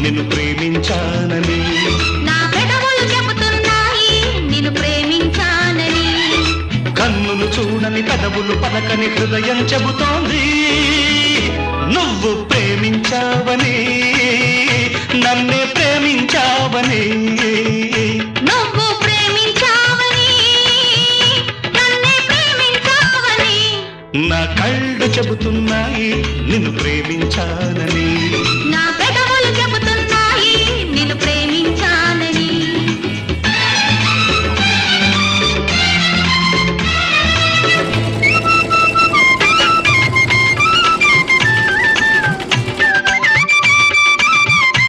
నిన్ను ప్రేమించానని. నా పెదవులు చెబుతున్నాయి నిన్ను ప్రేమించానని. కన్నులు చూడని పెదవులు పలకని హృదయం చెబుతోంది నువ్వు ప్రేమించావని, నన్నే ప్రేమించావని. నువ్వు ప్రేమించావని నన్నే ప్రేమించావని. నా కళ్ళు చెబుతున్నాయి నిన్ను ప్రేమించానని.